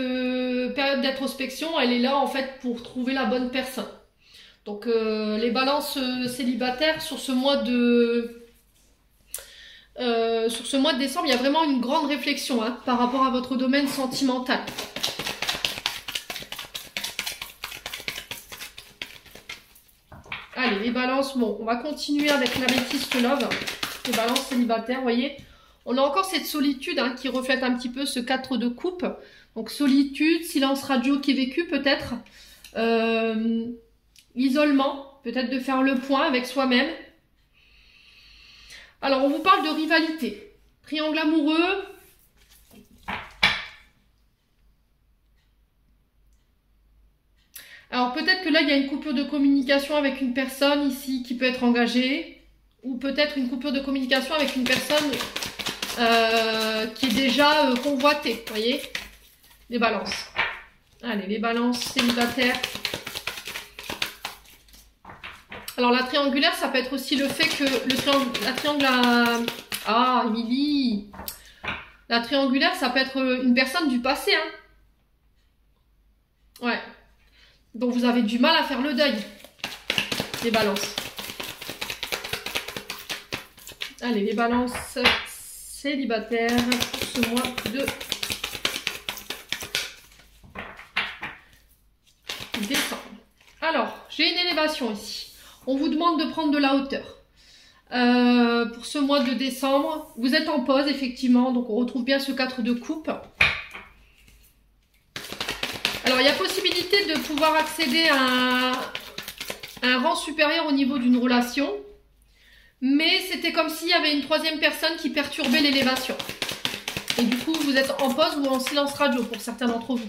période d'introspection, elle est là en fait pour trouver la bonne personne. Donc les balances célibataires sur ce mois de décembre, il y a vraiment une grande réflexion hein, par rapport à votre domaine sentimental. Allez, les balances, bon, on va continuer avec l'améthyste love, les balances célibataires, vous voyez. On a encore cette solitude hein, qui reflète un petit peu ce 4 de coupe. Donc solitude, silence radio qui est vécu peut-être. Isolement, peut-être de faire le point avec soi-même. Alors on vous parle de rivalité. Triangle amoureux. Alors peut-être que là il y a une coupure de communication avec une personne ici qui peut être engagée. Ou peut-être une coupure de communication avec une personne qui est déjà convoitée, vous voyez, les balances. Allez, les balances célibataires. Alors la triangulaire, ça peut être aussi le fait que la triangle à... Ah, Émilie. La triangulaire, ça peut être une personne du passé, hein. Ouais. Donc vous avez du mal à faire le deuil, les balances. Allez, les balances célibataires pour ce mois de décembre. Alors, j'ai une élévation ici. On vous demande de prendre de la hauteur. Pour ce mois de décembre, vous êtes en pause, effectivement. Donc, on retrouve bien ce 4 de coupe. Alors, il y a possibilité de pouvoir accéder à un rang supérieur au niveau d'une relation. Mais c'était comme s'il y avait une troisième personne qui perturbait l'élévation. Et du coup, vous êtes en pause ou en silence radio pour certains d'entre vous.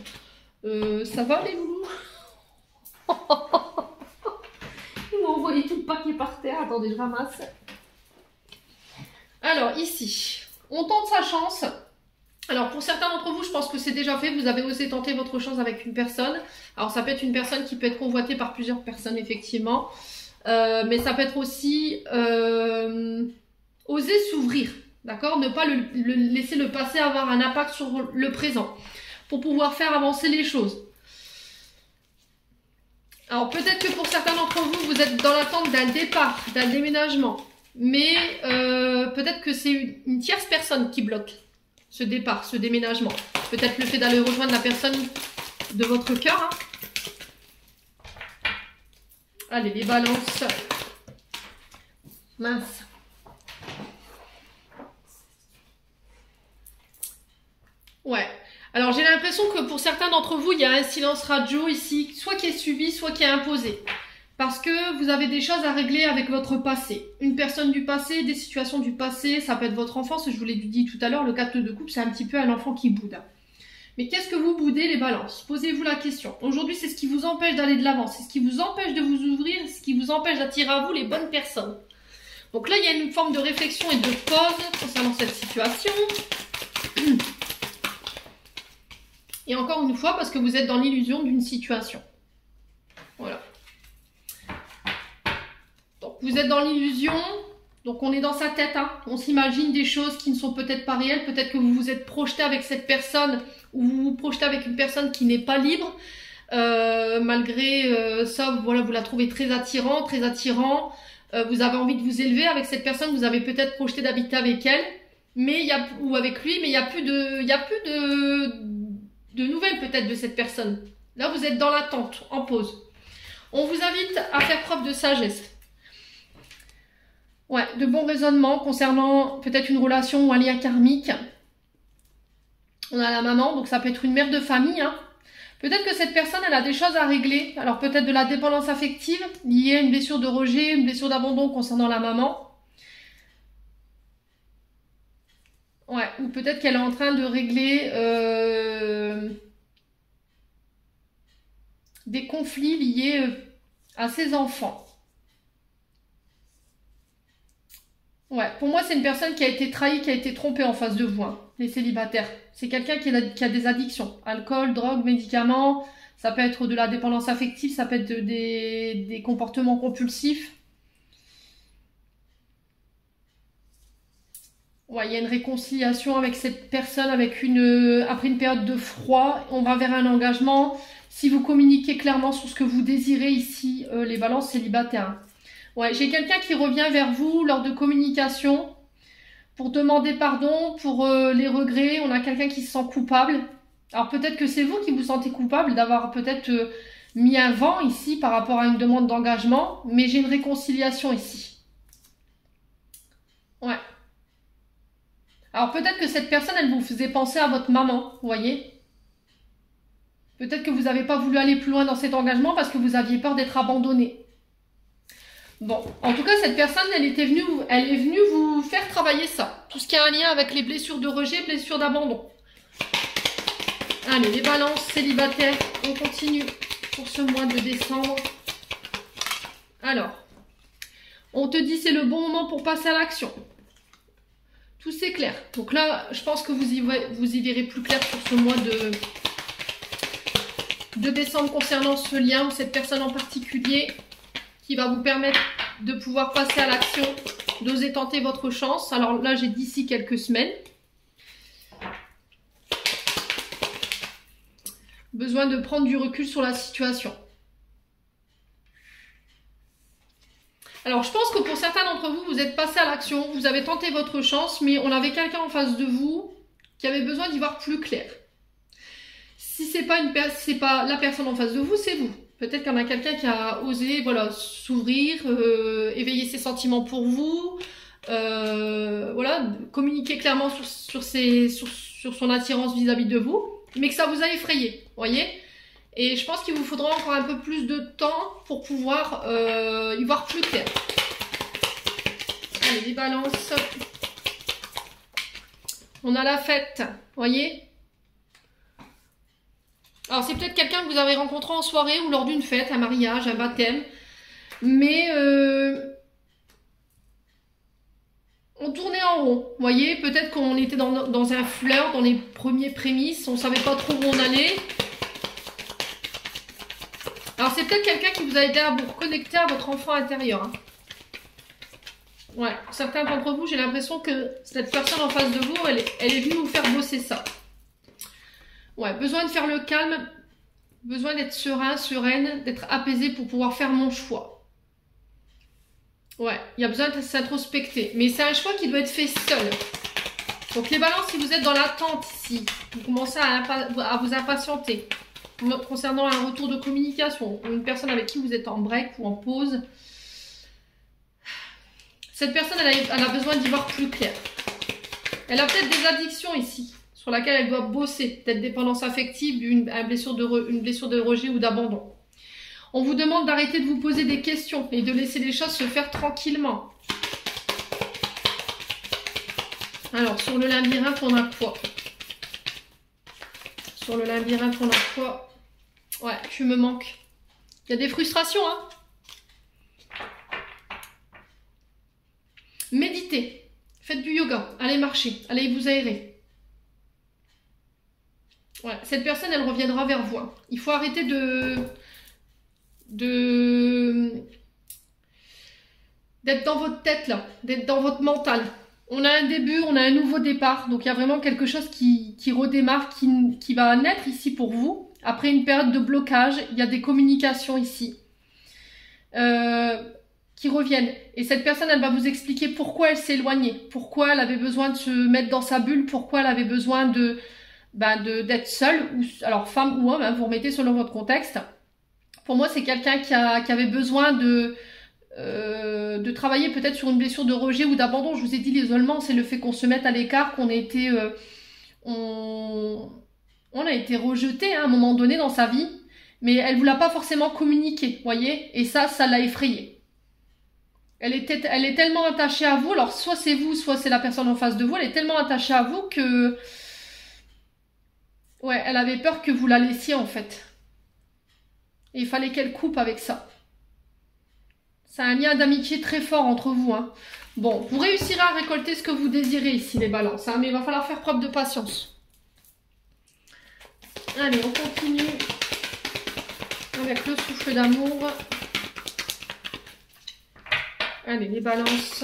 Ça va les loulous? Ils m'ont envoyé tout le paquet par terre. Attendez, je ramasse. Alors, ici, on tente sa chance. Alors, pour certains d'entre vous, je pense que c'est déjà fait. Vous avez osé tenter votre chance avec une personne. Alors, ça peut être une personne qui peut être convoitée par plusieurs personnes, effectivement. Mais ça peut être aussi oser s'ouvrir, d'accord? Ne pas laisser le passé avoir un impact sur le présent pour pouvoir faire avancer les choses. Alors peut-être que pour certains d'entre vous, vous êtes dans l'attente d'un départ, d'un déménagement. Mais peut-être que c'est une tierce personne qui bloque ce départ, ce déménagement. Peut-être le fait d'aller rejoindre la personne de votre cœur. Hein. Allez, les balances. Mince. Ouais. Alors j'ai l'impression que pour certains d'entre vous, il y a un silence radio ici, soit qui est subi, soit qui est imposé. Parce que vous avez des choses à régler avec votre passé. Une personne du passé, des situations du passé, ça peut être votre enfance, je vous l'ai dit tout à l'heure, le 4 de coupe, c'est un petit peu un enfant qui boude. Mais qu'est-ce que vous boudez, les balances? Posez-vous la question. Aujourd'hui, c'est ce qui vous empêche d'aller de l'avant, c'est ce qui vous empêche de vous ouvrir, c'est ce qui vous empêche d'attirer à vous les bonnes personnes. Donc là, il y a une forme de réflexion et de pause concernant cette situation. Et encore une fois, parce que vous êtes dans l'illusion d'une situation. Voilà. Donc vous êtes dans l'illusion, donc on est dans sa tête, hein. On s'imagine des choses qui ne sont peut-être pas réelles, peut-être que vous vous êtes projeté avec cette personne, ou vous vous projetez avec une personne qui n'est pas libre. Malgré ça, voilà, vous la trouvez très attirant, très attirant. Vous avez envie de vous élever avec cette personne, vous avez peut-être projeté d'habiter avec elle, mais ou avec lui, mais il n'y a plus de nouvelles peut-être de cette personne. Là, vous êtes dans l'attente, en pause. On vous invite à faire preuve de sagesse. Ouais, de bons raisonnements concernant peut-être une relation ou un lien karmique. On a la maman, donc ça peut être une mère de famille. Hein. Peut-être que cette personne, elle a des choses à régler. Alors peut-être de la dépendance affective liée à une blessure de rejet, une blessure d'abandon concernant la maman. Ouais, ou peut-être qu'elle est en train de régler des conflits liés à ses enfants. Ouais, pour moi, c'est une personne qui a été trahie, qui a été trompée en face de vous, hein, les célibataires. C'est quelqu'un qui a des addictions. Alcool, drogue, médicaments. Ça peut être de la dépendance affective, ça peut être des comportements compulsifs. Ouais, il y a une réconciliation avec cette personne, après une période de froid, on va vers un engagement. Si vous communiquez clairement sur ce que vous désirez ici, les balances célibataires. Ouais, j'ai quelqu'un qui revient vers vous lors de communication pour demander pardon pour les regrets. On a quelqu'un qui se sent coupable. Alors peut-être que c'est vous qui vous sentez coupable d'avoir peut-être mis un vent ici par rapport à une demande d'engagement, mais j'ai une réconciliation ici. Ouais. Alors peut-être que cette personne, elle vous faisait penser à votre maman, vous voyez. Peut-être que vous n'avez pas voulu aller plus loin dans cet engagement parce que vous aviez peur d'être abandonné. Bon, en tout cas, cette personne, elle est venue vous faire travailler ça. Tout ce qui a un lien avec les blessures de rejet, blessures d'abandon. Allez, les balances célibataires, on continue pour ce mois de décembre. Alors, on te dit c'est le bon moment pour passer à l'action. Tout c'est clair. Donc là, je pense que vous y verrez plus clair sur ce mois de décembre concernant ce lien ou cette personne en particulier qui va vous permettre de pouvoir passer à l'action, d'oser tenter votre chance. Alors là, j'ai d'ici quelques semaines. Besoin de prendre du recul sur la situation. Alors, je pense que pour certains d'entre vous, vous êtes passé à l'action, vous avez tenté votre chance, mais on avait quelqu'un en face de vous qui avait besoin d'y voir plus clair. Si c'est pas la personne en face de vous, c'est vous. Peut-être qu'il y en a quelqu'un qui a osé, voilà, s'ouvrir, éveiller ses sentiments pour vous, voilà, communiquer clairement sur son attirance vis-à-vis de vous, mais que ça vous a effrayé, voyez. Et je pense qu'il vous faudra encore un peu plus de temps pour pouvoir y voir plus clair. Allez, les balances. On a la fête, voyez. Alors, c'est peut-être quelqu'un que vous avez rencontré en soirée ou lors d'une fête, un mariage, un baptême. Mais on tournait en rond, voyez. Peut-être qu'on était dans un flirt, dans les premiers prémices. On ne savait pas trop où on allait. Alors, c'est peut-être quelqu'un qui vous a aidé à vous reconnecter à votre enfant intérieur. Hein. Ouais, certains d'entre vous, j'ai l'impression que cette personne en face de vous, elle est venue vous faire bosser ça. Ouais, besoin de faire le calme Besoin d'être serein, sereine, d'être apaisé pour pouvoir faire mon choix. Ouais, il y a besoin de s'introspecter. Mais c'est un choix qui doit être fait seul. Donc les balances, si vous êtes dans l'attente ici, vous commencez à vous impatienter. Concernant un retour de communication, ou une personne avec qui vous êtes en break ou en pause, cette personne, elle a besoin d'y voir plus clair. Elle a peut-être des addictions ici, sur laquelle elle doit bosser, peut-être dépendance affective, une blessure de rejet ou d'abandon. On vous demande d'arrêter de vous poser des questions et de laisser les choses se faire tranquillement. Alors, sur le labyrinthe, on a quoi? Sur le labyrinthe, on a quoi? Ouais, tu me manques. Il y a des frustrations, hein? Méditez. Faites du yoga. Allez marcher. Allez vous aérer. Ouais, cette personne, elle reviendra vers vous. Il faut arrêter d'être dans votre tête, là. D'être dans votre mental. On a un début, on a un nouveau départ. Donc, il y a vraiment quelque chose qui redémarre, qui va naître ici pour vous. Après une période de blocage, il y a des communications ici qui reviennent. Et cette personne, elle va vous expliquer pourquoi elle s'est éloignée, pourquoi elle avait besoin de se mettre dans sa bulle, pourquoi elle avait besoin d'être seule, ou, alors femme ou homme, hein, vous remettez selon votre contexte. Pour moi, c'est quelqu'un qui avait besoin de travailler peut-être sur une blessure de rejet ou d'abandon. Je vous ai dit, l'isolement, c'est le fait qu'on se mette à l'écart, qu'on ait été... on a été rejeté hein, à un moment donné dans sa vie, mais elle ne vous l'a pas forcément communiqué, voyez, et ça l'a effrayée. Elle est tellement attachée à vous, alors soit c'est vous, soit c'est la personne en face de vous, elle est tellement attachée à vous que... Ouais, elle avait peur que vous la laissiez en fait. Et il fallait qu'elle coupe avec ça. C'est un lien d'amitié très fort entre vous. Hein. Bon, vous réussirez à récolter ce que vous désirez ici, les balances, hein, mais il va falloir faire preuve de patience. Allez, on continue avec le souffle d'amour. Allez, les balances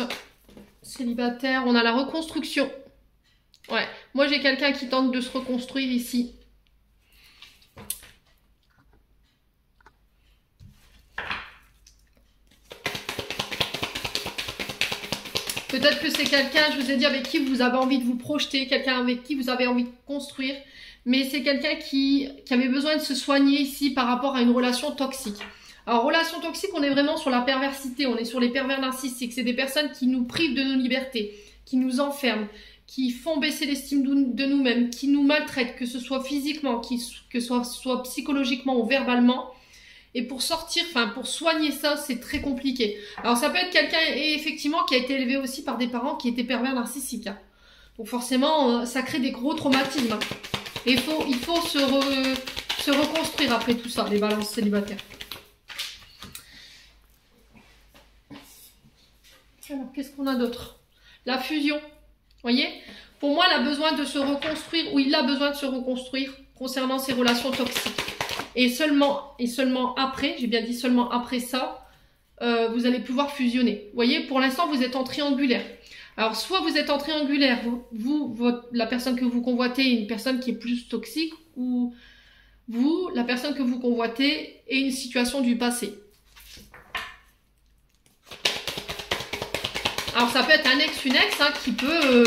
célibataires. On a la reconstruction. Ouais, moi j'ai quelqu'un qui tente de se reconstruire ici. Peut-être que c'est quelqu'un, je vous ai dit, avec qui vous avez envie de vous projeter, quelqu'un avec qui vous avez envie de construire. Mais c'est quelqu'un qui avait besoin de se soigner ici par rapport à une relation toxique. Alors, relation toxique, on est vraiment sur la perversité, on est sur les pervers narcissiques. C'est des personnes qui nous privent de nos libertés, qui nous enferment, qui font baisser l'estime de nous-mêmes, qui nous maltraitent, que ce soit physiquement, que ce soit psychologiquement ou verbalement. Et pour sortir, enfin pour soigner ça, c'est très compliqué. Alors ça peut être quelqu'un, effectivement, qui a été élevé aussi par des parents qui étaient pervers narcissiques. Hein. Donc forcément, ça crée des gros traumatismes. Hein. Et il faut se reconstruire après tout ça, les balances célibataires. Alors, qu'est-ce qu'on a d'autre? La fusion. Vous voyez? Pour moi, elle a besoin de se reconstruire, ou il a besoin de se reconstruire concernant ses relations toxiques. Et seulement après, j'ai bien dit seulement après ça, vous allez pouvoir fusionner. Vous voyez, pour l'instant, vous êtes en triangulaire. Alors, soit vous êtes en triangulaire, la personne que vous convoitez est une personne qui est plus toxique, ou vous, la personne que vous convoitez, est une situation du passé. Alors, ça peut être un ex, une ex, hein, qui peut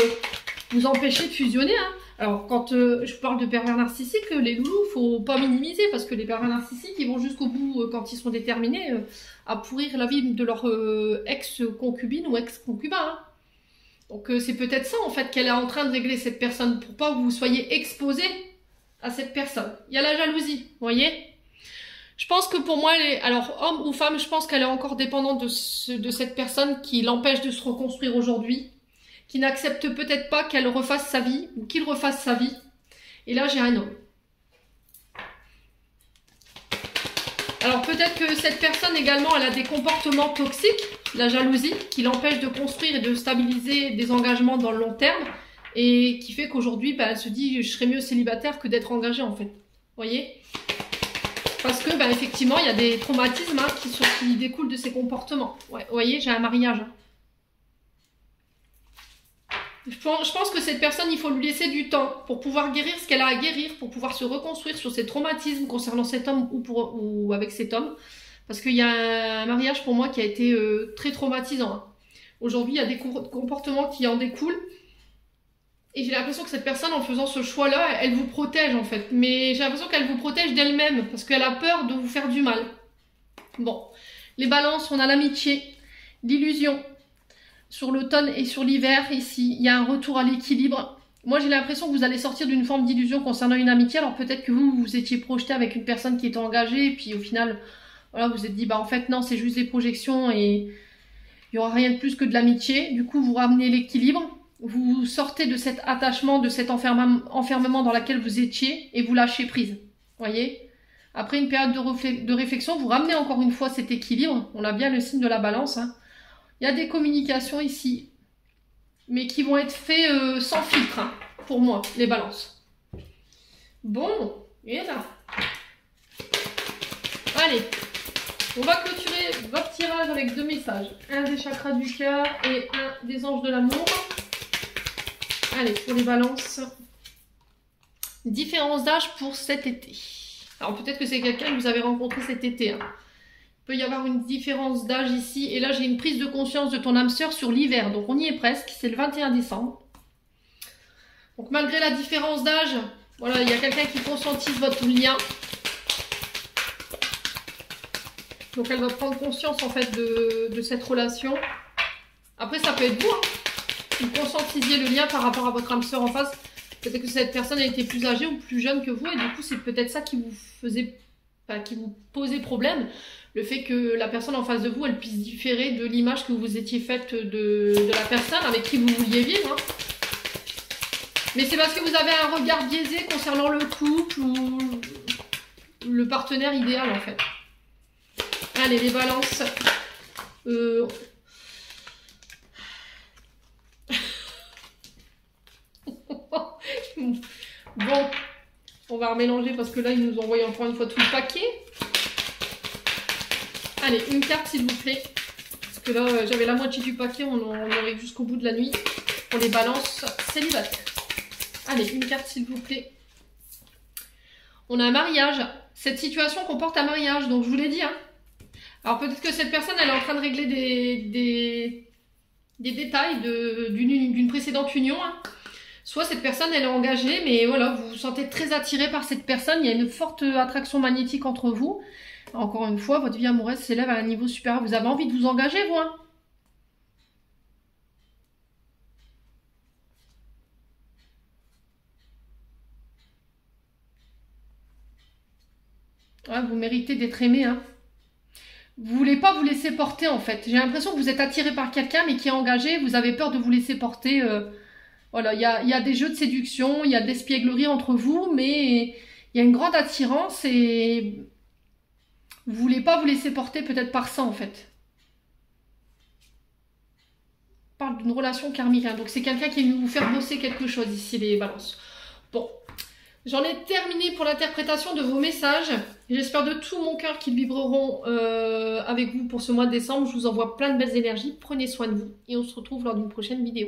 vous empêcher de fusionner. Hein. Alors, quand je parle de pervers narcissiques, les loulous, faut pas minimiser, parce que les pervers narcissiques, ils vont jusqu'au bout, quand ils sont déterminés, à pourrir la vie de leur ex-concubine ou ex-concubin. Hein. Donc, c'est peut-être ça, en fait, qu'elle est en train de régler cette personne, pour pas que vous soyez exposé à cette personne. Il y a la jalousie, vous voyez? Je pense que pour moi, alors, homme ou femme, je pense qu'elle est encore dépendante de cette personne qui l'empêche de se reconstruire aujourd'hui, qui n'accepte peut-être pas qu'elle refasse sa vie, ou qu'il refasse sa vie. Et là, j'ai un homme. Alors, peut-être que cette personne également, elle a des comportements toxiques, la jalousie, qui l'empêche de construire et de stabiliser des engagements dans le long terme, et qui fait qu'aujourd'hui, elle se dit, je serais mieux célibataire que d'être engagée, en fait. Vous voyez? Parce que, effectivement, il y a des traumatismes hein, qui découlent de ces comportements. Ouais, vous voyez, j'ai un mariage. Hein. Je pense que cette personne, il faut lui laisser du temps pour pouvoir guérir ce qu'elle a à guérir, pour pouvoir se reconstruire sur ses traumatismes concernant cet homme ou avec cet homme. Parce qu'il y a un mariage pour moi qui a été très traumatisant. Hein. Aujourd'hui, il y a des comportements qui en découlent. Et j'ai l'impression que cette personne, en faisant ce choix-là, elle vous protège en fait. Mais j'ai l'impression qu'elle vous protège d'elle-même parce qu'elle a peur de vous faire du mal. Bon, les balances, on a l'amitié, l'illusion. Sur l'automne et sur l'hiver, ici, il y a un retour à l'équilibre. Moi, j'ai l'impression que vous allez sortir d'une forme d'illusion concernant une amitié. Alors peut-être que vous vous étiez projeté avec une personne qui était engagée. Et puis au final, voilà, vous vous êtes dit, bah en fait non, c'est juste des projections et il n'y aura rien de plus que de l'amitié. Du coup, vous ramenez l'équilibre. Vous sortez de cet attachement, de cet enfermement dans lequel vous étiez et vous lâchez prise. Voyez ? Après une période de réflexion, vous ramenez encore une fois cet équilibre. On a bien le signe de la balance, hein. Il y a des communications ici, mais qui vont être faites sans filtre, hein, pour moi, les balances. Bon, et là. Allez, on va clôturer votre tirage avec 2 messages. Un des chakras du cœur et un des anges de l'amour. Allez, pour les balances. Différence d'âge pour cet été. Alors peut-être que c'est quelqu'un que vous avez rencontré cet été, hein. Il peut y avoir une différence d'âge ici. Et là, j'ai une prise de conscience de ton âme sœur sur l'hiver. Donc, on y est presque. C'est le 21 décembre. Donc, malgré la différence d'âge, voilà, il y a quelqu'un qui conscientise votre lien. Donc, elle va prendre conscience, en fait, de cette relation. Après, ça peut être vous, hein. Vous conscientisiez le lien par rapport à votre âme sœur en face. Peut-être que cette personne a été plus âgée ou plus jeune que vous. Et du coup, c'est peut-être ça qui vous faisait... Enfin, qui vous posait problème. Le fait que la personne en face de vous, elle puisse différer de l'image que vous étiez faite de la personne avec qui vous vouliez vivre. Hein. Mais c'est parce que vous avez un regard biaisé concernant le couple ou le partenaire idéal en fait. Allez, les balances. Bon, on va remélanger parce que là, ils nous envoient encore une fois tout le paquet. Allez, une carte s'il vous plaît. Parce que là, j'avais la moitié du paquet, on arrive jusqu'au bout de la nuit. Pour les balances célibataires. Allez, une carte s'il vous plaît. On a un mariage. Cette situation comporte un mariage, donc je vous l'ai dit. Hein. Alors peut-être que cette personne, elle est en train de régler des détails d'une précédente union. Hein. Soit cette personne, elle est engagée, mais voilà, vous vous sentez très attiré par cette personne. Il y a une forte attraction magnétique entre vous. Encore une fois, votre vie amoureuse s'élève à un niveau supérieur. Vous avez envie de vous engager, vous, hein? Ouais, vous méritez d'être aimé, hein. Vous voulez pas vous laisser porter, en fait. J'ai l'impression que vous êtes attiré par quelqu'un, mais qui est engagé. Vous avez peur de vous laisser porter. Voilà, il y a des jeux de séduction, il y a de l'espièglerie entre vous, mais il y a une grande attirance et... Vous voulez pas vous laisser porter peut-être par ça en fait. On parle d'une relation karmique, hein. Donc c'est quelqu'un qui est venu vous faire bosser quelque chose ici les balances. Bon, j'en ai terminé pour l'interprétation de vos messages. J'espère de tout mon cœur qu'ils vibreront avec vous pour ce mois de décembre. Je vous envoie plein de belles énergies. Prenez soin de vous et on se retrouve lors d'une prochaine vidéo.